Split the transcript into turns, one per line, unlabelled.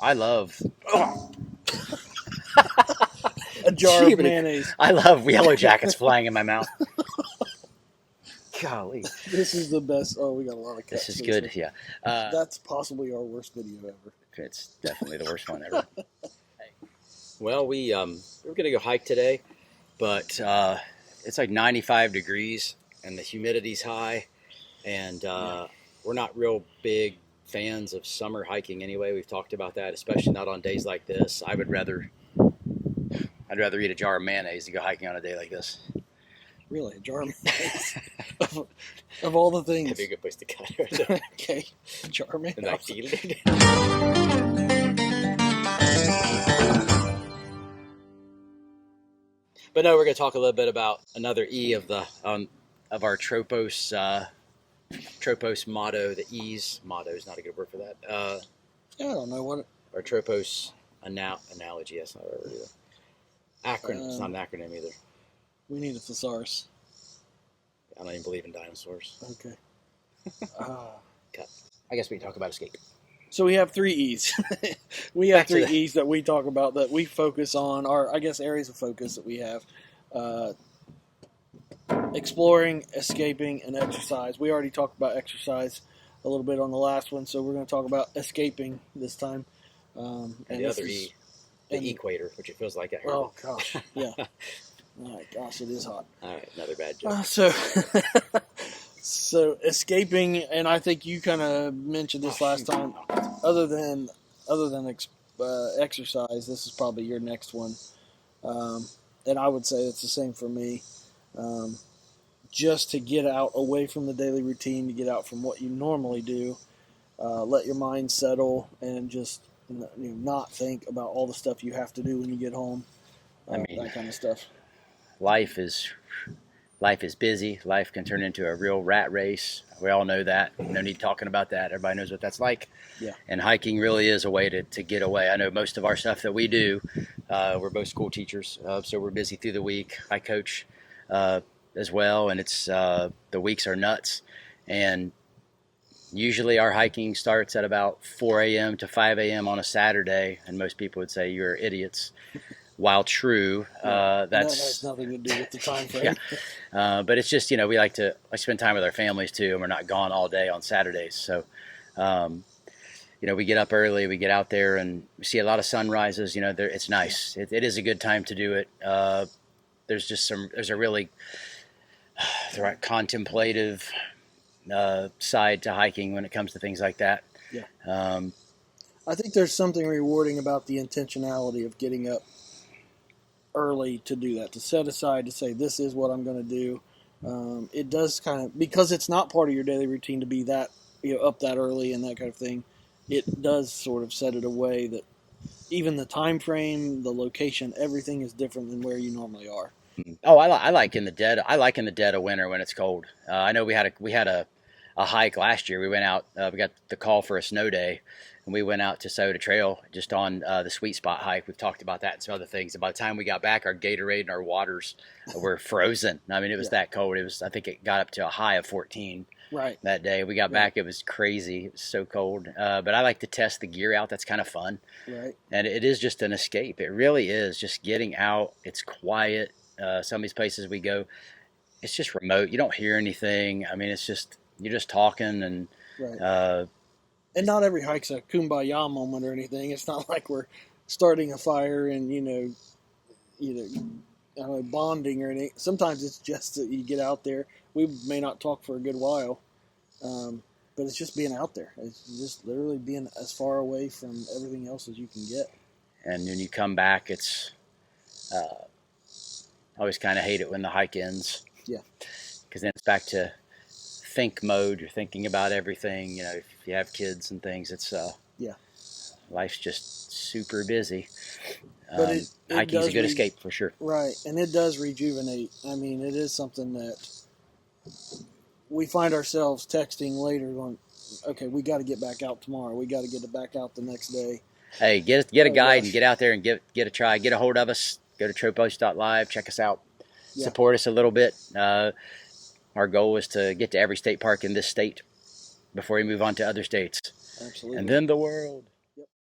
I love
A jar of mayonnaise.
I love Yellow Jackets flying in my mouth. Golly,
This is the best. Oh, we got a lot of cuts.
this is good. Yeah,
That's possibly our worst video ever.
it's definitely the worst one ever. Well, we're gonna go hike today, but it's like 95 degrees and the humidity's high, and we're not real big fans of summer hiking anyway. We've talked about that, especially not on days like this. I'd rather eat a jar of mayonnaise than go hiking on a day like this.
Really, a jar of mayonnaise. of all the things.
That'd be a good place to cut it.
Okay, a jar of mayonnaise.
And I feel it. But no, we're going to talk a little bit about another E of the of our Tropos motto. The E's motto is not a good word for that.
I don't know what.
Our Tropos analogy. That's not a word either. Acronym. It's not an acronym either.
We need a thesaurus.
I don't even believe in dinosaurs.
Okay.
Cut. I guess we can talk about escape.
So we have 3 E's. We have 3 E's that we talk about, that we focus on, our, I guess, areas of focus that we have. Exploring, escaping, and exercise. We already talked about exercise a little bit on the last one, so we're going to talk about escaping this time.
And the other E, the equator, which it feels like I heard.
Oh, gosh. Yeah. All right, gosh, it is hot.
All right, another bad joke.
So escaping, and I think you kind of mentioned this last time. Other than exercise, this is probably your next one, and I would say it's the same for me. Just to get out away from the daily routine, to get out from what you normally do, let your mind settle, and just not think about all the stuff you have to do when you get home. That kind of stuff.
Life is busy. Life can turn into a real rat race. We all know that. No need talking about that. Everybody knows what that's like.
Yeah.
And hiking really is a way to get away. I know most of our stuff that we do, we're both school teachers, so we're busy through the week. I coach as well, and it's the weeks are nuts. And usually our hiking starts at about 4 a.m. to 5 a.m. on a Saturday, and most people would say you're idiots. While true, that
has nothing to do with the time frame.
Yeah. But it's just, we like to spend time with our families too, and we're not gone all day on Saturdays. So, we get up early, we get out there, and we see a lot of sunrises. It's nice. It is a good time to do it. There's a really the right contemplative side to hiking when it comes to things like that.
Yeah. I think there's something rewarding about the intentionality of getting up early to do that, to set aside, to say, this is what I'm going to do. It does kind of, because it's not part of your daily routine to be that, up that early and that kind of thing, it does sort of set it away that even the time frame, the location, everything is different than where you normally are.
Oh, I like in the dead of winter when it's cold. I know we had a hike last year. We went out, we got the call for a snow day, and we went out to Soda Trail just on the Sweet Spot hike. We've talked about that and some other things. And by the time we got back, our Gatorade and our waters were frozen. I mean, it was that cold. I think it got up to a high of 14 that day. We got back, it was crazy. It was so cold. But I like to test the gear out. That's kind of fun.
Right.
And it is just an escape. It really is just getting out. It's quiet. Some of these places we go, it's just remote. You don't hear anything. I mean, it's just, you're just talking, and
and not every hike's a kumbaya moment or anything. It's not like we're starting a fire and bonding or anything. Sometimes it's just that you get out there. We may not talk for a good while, but it's just being out there. It's just literally being as far away from everything else as you can get.
And when you come back, it's I always kind of hate it when the hike ends.
Yeah,
because then it's back to think mode. You're thinking about everything. If you have kids and things, it's life's just super busy.
But
hiking's a good escape for sure.
Right, and it does rejuvenate. I mean, it is something that we find ourselves texting later going, okay, we got to get back out tomorrow. We got to get it back out the next day.
Hey, get a guide and get out there and get a try. Get a hold of us. Go to tropos.live. Check us out. Yeah. Support us a little bit. Our goal is to get to every state park in this state before we move on to other states.
Absolutely.
And then the world.